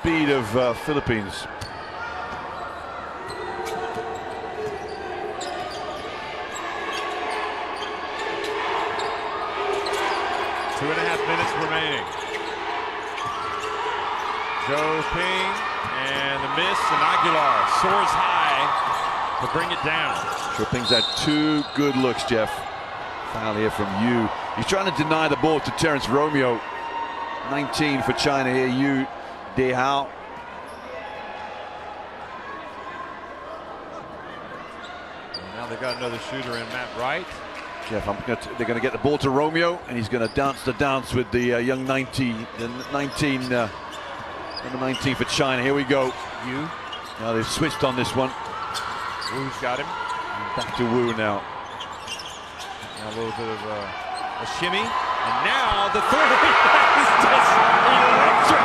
speed of Philippines. Two and a half minutes remaining. Joe Ping and the miss, and Gilas soars high to bring it down. Sure, Ping's had 2 good looks, Jeff. Foul here from Yu. He's trying to deny the ball to Terrence Romeo. 19 for China here, Yu Dehao. Now they've got another shooter in Matt Wright. Jeff, they're going to get the ball to Romeo, and he's going to dance the dance with the young 19, number 19 for China. Here we go. Yu. Now they've switched on this one. Wu's got him. Back to Wu now. Now a little bit of a shimmy, and now the three. That is just electric.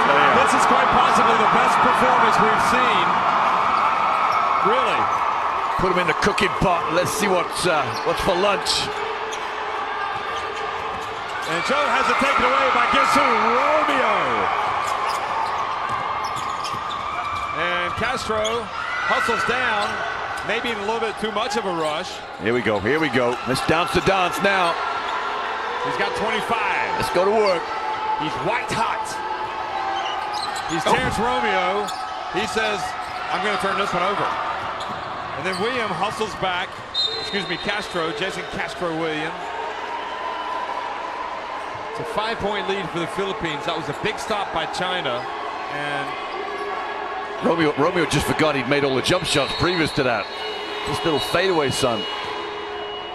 This is quite possibly the best performance we've seen. Really. Put him in the cooking pot. Let's see what's for lunch. And Joe has it taken away by guess who? Romeo. And Castro hustles down, maybe in a little bit too much of a rush. Here we go, here we go. Let's dance the dance now. He's got 25. Let's go to work. He's white hot. He's Terrence Romeo. He says, I'm going to turn this one over. And then William hustles back. Castro, Jason Castro-William. It's a 5-point lead for the Philippines. That was a big stop by China. And Romeo just forgot he'd made all the jump shots previous to that. This little fadeaway, son.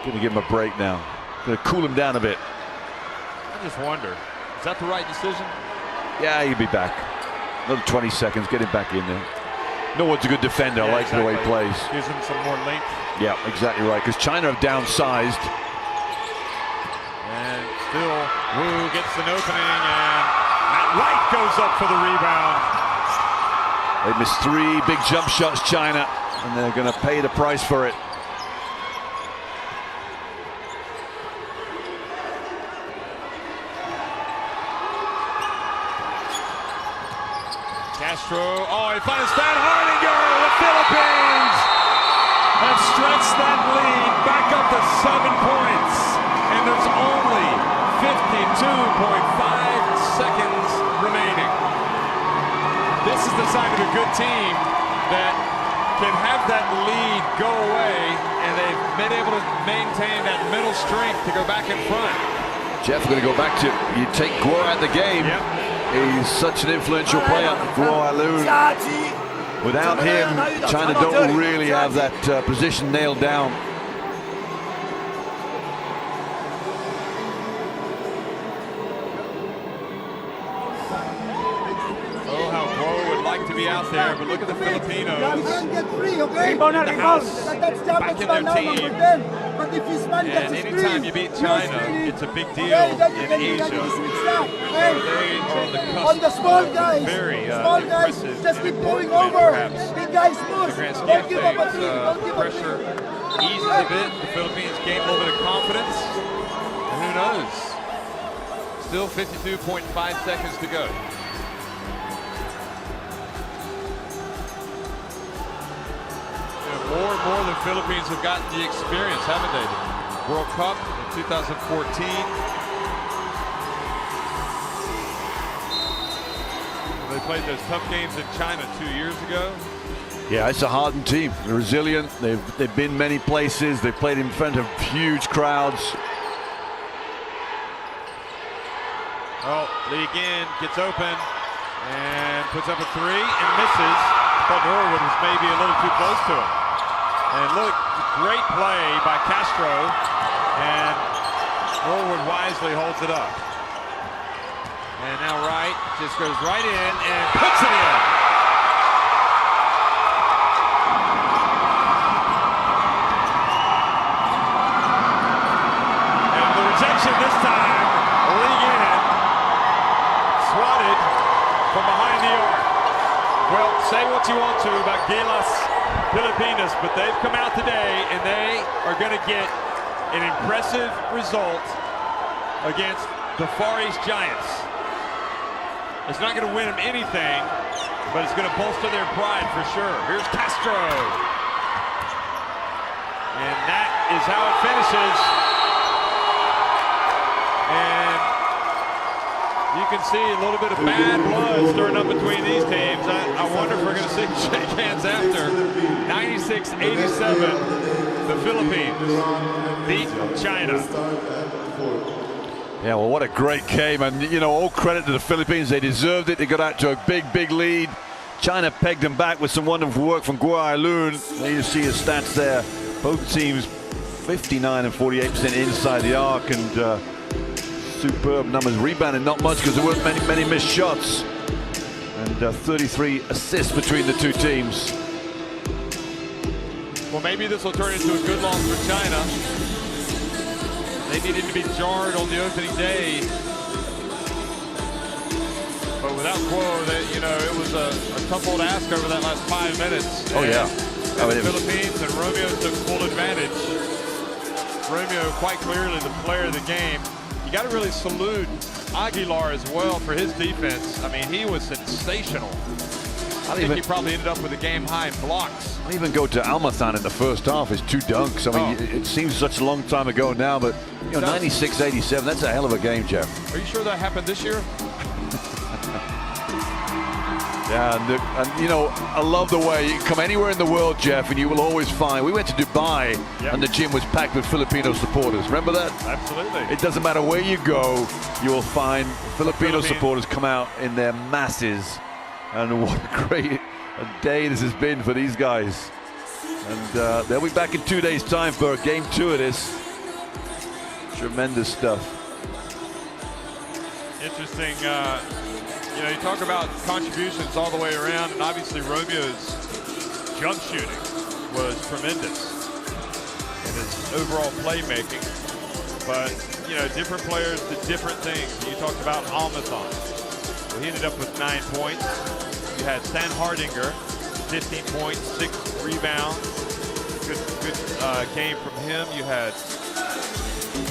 Gonna give him a break now. Gonna cool him down a bit. I just wonder, is that the right decision? Yeah, he'll be back. Another 20 seconds, get him back in there. No one's a good defender. I like the way he plays. Gives him some more length. Yeah, exactly right. Because China have downsized. And still, Wu gets an opening, and Matt Wright goes up for the rebound. They missed 3 big jump shots, China, and they're going to pay the price for it. Castro, he finds Stan Hardinger. The Philippines have stretched that lead back up to 7 points, and there's only 52.5 seconds remaining. This is the sign of a good team that can have that lead go away, and they've been able to maintain that mental strength to go back in front. Jeff, we're going to go back to, you take Guo out the game. Yep. He's such an influential player, Guo Alun. Without him, China don't really have that position nailed down. Oh, how Guo would like to be out there, but look at the Filipinos in the house, back in their team. And anytime you beat China, it's a big deal in Asia. They are on the cusp of very impressive and important win, perhaps. The grand scheme of things, pressure eases a bit. The Philippines gain a little bit of confidence. And who knows? Still 52.5 seconds to go. More and more the Philippines have gotten the experience, haven't they? World Cup in 2014. They played those tough games in China 2 years ago. Yeah, it's a hardened team. They're resilient. They've been many places. They've played in front of huge crowds. Oh, Lee again gets open and puts up a 3 and misses. But Norwood was maybe a little too close to him. And look, great play by Castro, and Norwood wisely holds it up. And now Wright just goes right in and puts it in. And the rejection this time, Lee in, swatted from behind the arc. Well, say what you want to about Gilas Filipinas, but they've come out today and they are going to get an impressive result against the Far East Giants. It's not going to win them anything, but it's going to bolster their pride for sure. Here's Castro. And that is how it finishes. And you can see a little bit of bad blood stirring up between these teams. I wonder if we're going to see shake hands after. 96-87, the Philippines beat China. Yeah, well, what a great game. And, you know, all credit to the Philippines. They deserved it. They got out to a big lead. China pegged them back with some wonderful work from Guo Lun. There you see his stats there. Both teams 59 and 48% inside the arc, and superb numbers. Rebounding not much because there weren't many missed shots. And 33 assists between the two teams. Well, maybe this will turn into a good loss for China. They needed to be jarred on the opening day, but without Guo, you know, it was a tough old ask over that last 5 minutes. Oh yeah, the Philippines and Romeo took full advantage. Romeo quite clearly the player of the game. You got to really salute Aguilar as well for his defense. I mean, he was sensational. I think he probably ended up with a game high in blocks. I'll even go to Almathan in the first half. His 2 dunks. I mean, it seems such a long time ago now, but you know, 96-87. That's a hell of a game, Jeff. Are you sure that happened this year? Yeah, and you know, I love the way you can come anywhere in the world, Jeff, and you will always find. We went to Dubai, and the gym was packed with Filipino supporters. Remember that? Absolutely. It doesn't matter where you go, you will find Filipino supporters come out in their masses. And what a great day this has been for these guys. And they'll be back in 2 days' time for game 2 of this. Tremendous stuff. Interesting. You know, you talk about contributions all the way around, and obviously Romeo's jump shooting was tremendous in his overall playmaking. But, you know, different players did different things. You talked about Almathan. Well, he ended up with 9 points. You had Stan Hardinger, 15 points, 6 rebounds. Good game from him. You had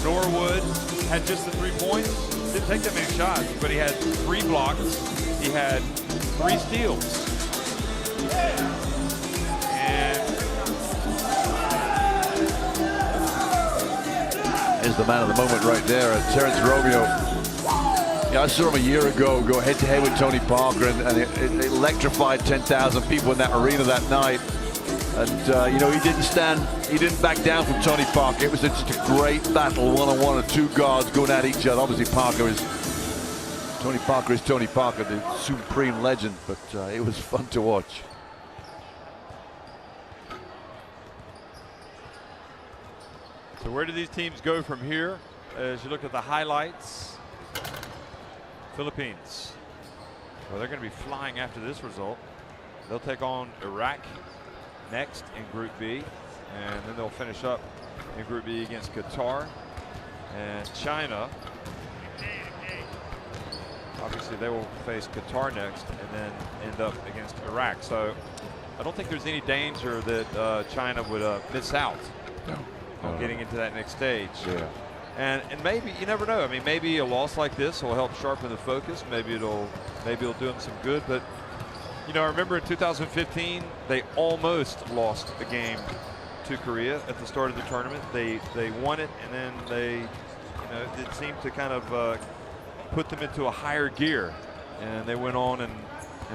Norwood, had just the 3 points. Didn't take that many shots, but he had 3 blocks. He had 3 steals. And is the man of the moment right there, Terrence Romeo. Yeah, I saw him a year ago go head-to-head with Tony Parker, and it electrified 10,000 people in that arena that night. And you know, he didn't back down from Tony Parker. It was just a great battle, one-on-one, of 2 guards going at each other. Obviously, Tony Parker is Tony Parker, the supreme legend, but it was fun to watch. so where do these teams go from here? As you look at the highlights, Philippines. Well, they're going to be flying after this result. They'll take on Iraq next in Group B, and then they'll finish up in Group B against Qatar and China. Obviously, they will face Qatar next and then end up against Iraq. So I don't think there's any danger that China would miss out on getting into that next stage. Yeah. And maybe, you never know. I mean, maybe a loss like this will help sharpen the focus. Maybe it'll do them some good. But you know, I remember in 2015 they almost lost a game to Korea at the start of the tournament. They won it, and then it seemed to kind of put them into a higher gear, and they went on and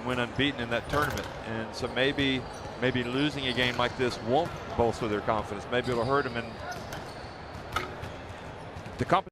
went unbeaten in that tournament. And so maybe losing a game like this won't bolster their confidence. Maybe it'll hurt them in the competition.